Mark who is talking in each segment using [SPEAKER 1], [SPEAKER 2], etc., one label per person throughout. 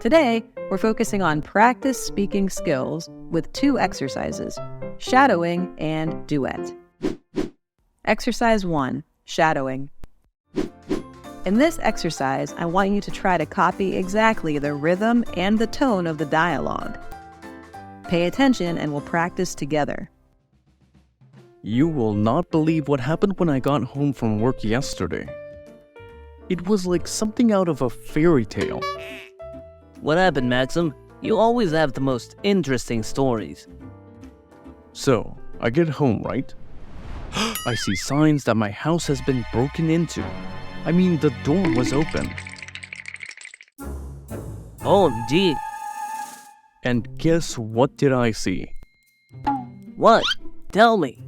[SPEAKER 1] Today, we're focusing on practice speaking skills with 2 exercises, shadowing and duet. Exercise 1, shadowing. In this exercise, I want you to try to copy exactly the rhythm and the tone of the dialogue. Pay attention and we'll practice together.
[SPEAKER 2] You will not believe what happened when I got home from work yesterday. It was like something out of a fairy tale.
[SPEAKER 3] What happened, Maxim? You always have the most interesting stories.
[SPEAKER 2] So, I get home, right? I see signs that my house has been broken into. I mean, the door was open.
[SPEAKER 3] OMG.
[SPEAKER 2] And guess what did I see?
[SPEAKER 3] What? Tell me.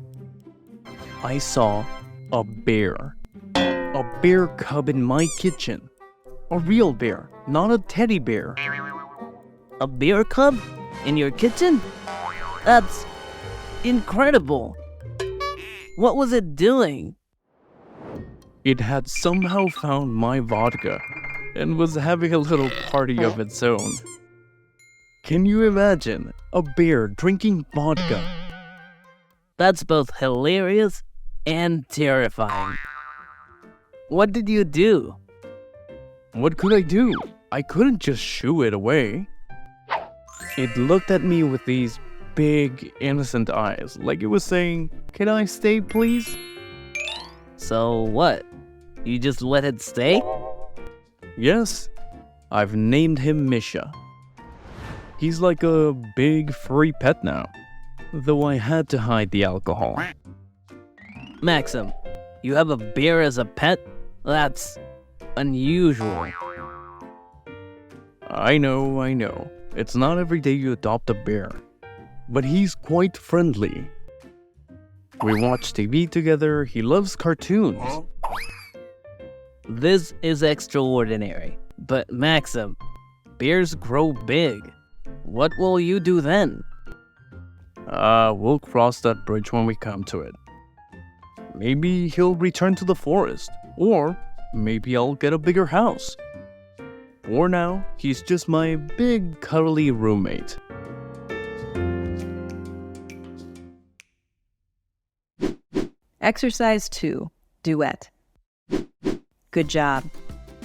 [SPEAKER 2] I saw a bear. A bear cub in my kitchen. A real bear, not a teddy bear.
[SPEAKER 3] A bear cub? In your kitchen? That's incredible. What was it doing?
[SPEAKER 2] It had somehow found my vodka and was having a little party of its own. Can you imagine a bear drinking vodka?
[SPEAKER 3] That's both hilarious and terrifying. What did you do?
[SPEAKER 2] What could I do? I couldn't just shoo it away. It looked at me with these big, innocent eyes, like it was saying, "Can I stay, please?"
[SPEAKER 3] So what? You just let it stay?
[SPEAKER 2] Yes, I've named him Misha. He's like a big furry pet now, though I had to hide the alcohol.
[SPEAKER 3] Maxim, you have a bear as a pet? That's unusual.
[SPEAKER 2] I know. It's not every day you adopt a bear, but he's quite friendly. We watch TV together, he loves cartoons.
[SPEAKER 3] This is extraordinary. But Maxim, bears grow big. What will you do then?
[SPEAKER 2] We'll cross that bridge when we come to it. Maybe he'll return to the forest, or maybe I'll get a bigger house. For now, he's just my big cuddly roommate.
[SPEAKER 1] Exercise 2, duet. Good job.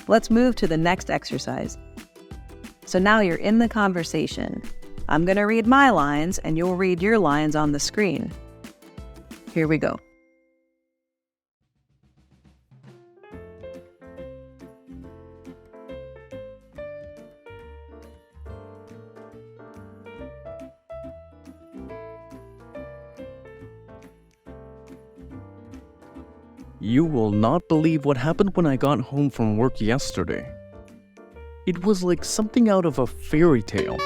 [SPEAKER 1] Let's move to the next exercise. So now you're in the conversation. I'm going to read my lines and you'll read your lines on the screen. Here we go.
[SPEAKER 2] You will not believe what happened when I got home from work yesterday. It was like something out of a fairy tale.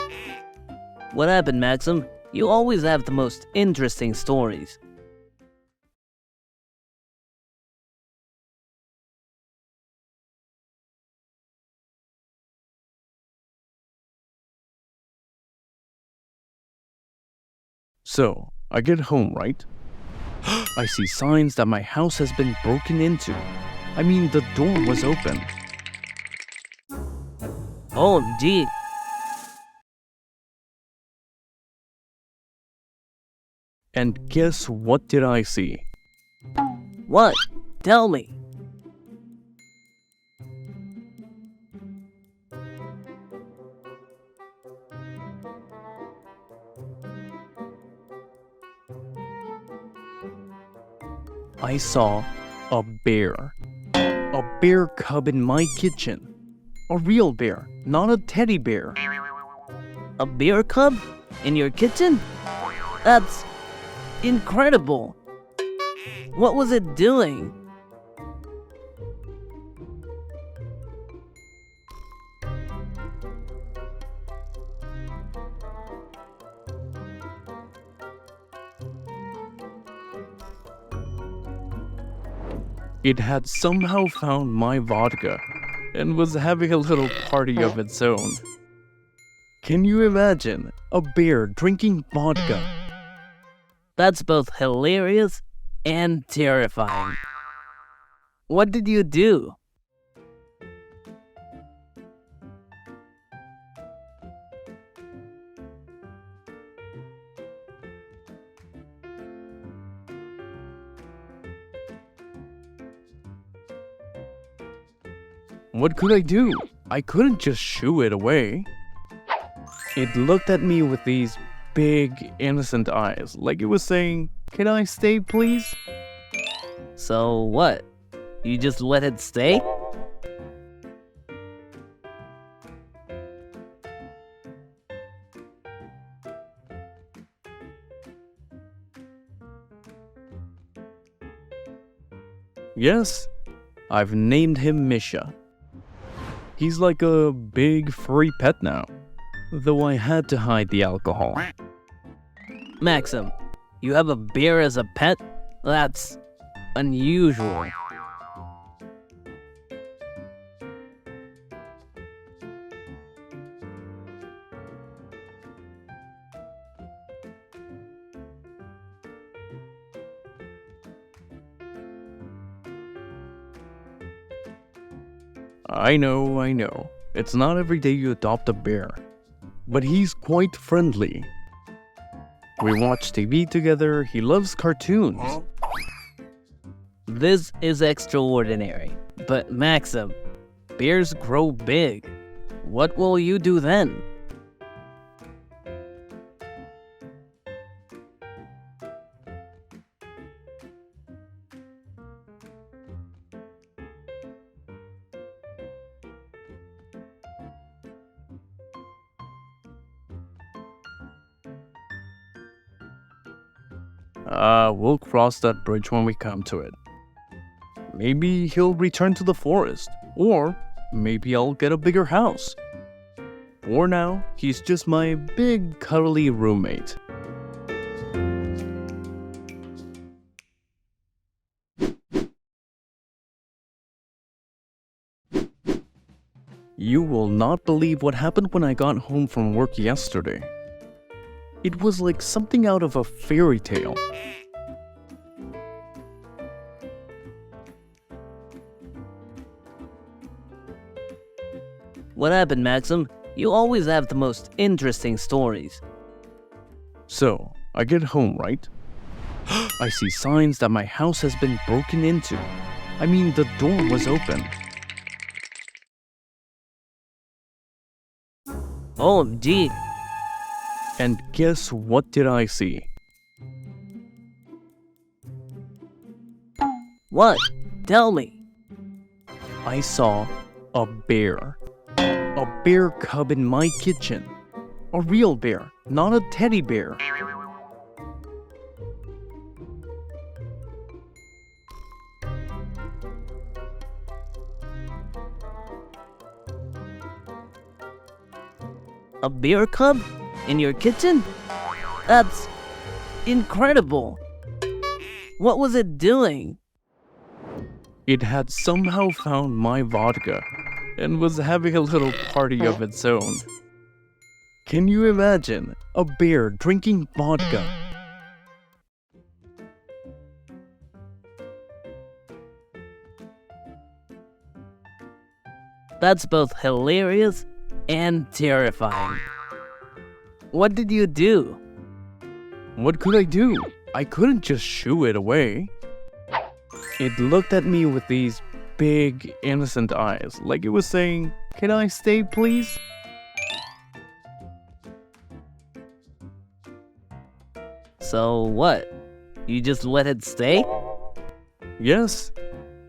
[SPEAKER 3] What happened, Maxim? You always have the most interesting stories.
[SPEAKER 2] So, I get home, right? I see signs that my house has been broken into. I mean, the door was open.
[SPEAKER 3] OMG.
[SPEAKER 2] And guess what did I see?
[SPEAKER 3] What? Tell me.
[SPEAKER 2] I saw a bear. A bear cub in my kitchen. A real bear, not a teddy bear.
[SPEAKER 3] A bear cub? In your kitchen? That's incredible. What was it doing?
[SPEAKER 2] It had somehow found my vodka and was having a little party of its own. Can you imagine a bear drinking vodka?
[SPEAKER 3] That's both hilarious and terrifying. What did you do?
[SPEAKER 2] What could I do? I couldn't just shoo it away. It looked at me with these big, innocent eyes, like it was saying, "Can I stay, please?"
[SPEAKER 3] So what? You just let it stay?
[SPEAKER 2] Yes, I've named him Misha. He's like a big furry pet now, though I had to hide the alcohol.
[SPEAKER 3] Maxim, you have a bear as a pet? That's unusual.
[SPEAKER 2] I know. It's not every day you adopt a bear. But he's quite friendly. We watch TV together, he loves cartoons.
[SPEAKER 3] This is extraordinary. But Maxim, bears grow big. What will you do then?
[SPEAKER 2] We'll cross that bridge when we come to it. Maybe he'll return to the forest, or maybe I'll get a bigger house. For now, he's just my big cuddly roommate. You will not believe what happened when I got home from work yesterday. It was like something out of a fairy tale.
[SPEAKER 3] What happened, Maxim? You always have the most interesting stories.
[SPEAKER 2] So, I get home, right? I see signs that my house has been broken into. I mean, the door was open.
[SPEAKER 3] OMG,
[SPEAKER 2] And guess what did I see?
[SPEAKER 3] what? Tell me.
[SPEAKER 2] I saw a bear. A bear cub in my kitchen. A real bear, not a teddy bear.
[SPEAKER 3] A bear cub? In your kitchen? That's incredible. What was it doing?
[SPEAKER 2] It had somehow found my vodka and was having a little party of its own. Can you imagine a bear drinking vodka?
[SPEAKER 3] That's both hilarious and terrifying. What did you do?
[SPEAKER 2] What could I do? I couldn't just shoo it away. It looked at me with these big, innocent eyes, like it was saying, "Can I stay, please?"
[SPEAKER 3] So what? You just let it stay?
[SPEAKER 2] Yes,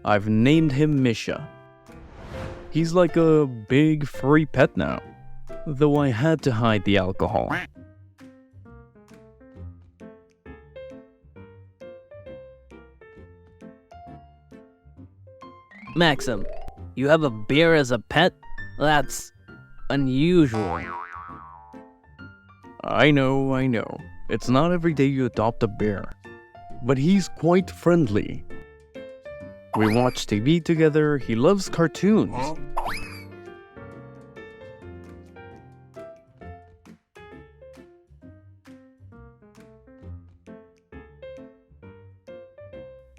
[SPEAKER 2] I've named him Misha. He's like a big furry pet now, though I had to hide the alcohol.
[SPEAKER 3] Maxim, you have a bear as a pet? That's unusual.
[SPEAKER 2] I know. It's not every day you adopt a bear. But he's quite friendly. We watch TV together, he loves cartoons.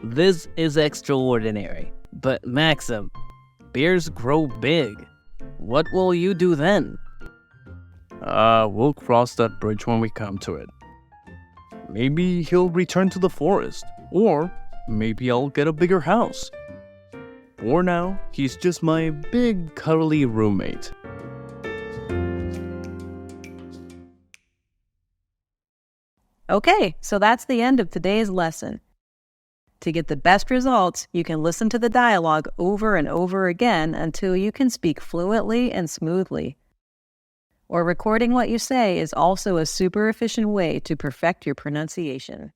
[SPEAKER 3] This is extraordinary. But Maxim, bears grow big. What will you do then?
[SPEAKER 2] We'll cross that bridge when we come to it. Maybe he'll return to the forest, or maybe I'll get a bigger house. For now, he's just my big cuddly roommate.
[SPEAKER 1] Okay, so that's the end of today's lesson. To get the best results, you can listen to the dialogue over and over again until you can speak fluently and smoothly. Or recording what you say is also a super efficient way to perfect your pronunciation.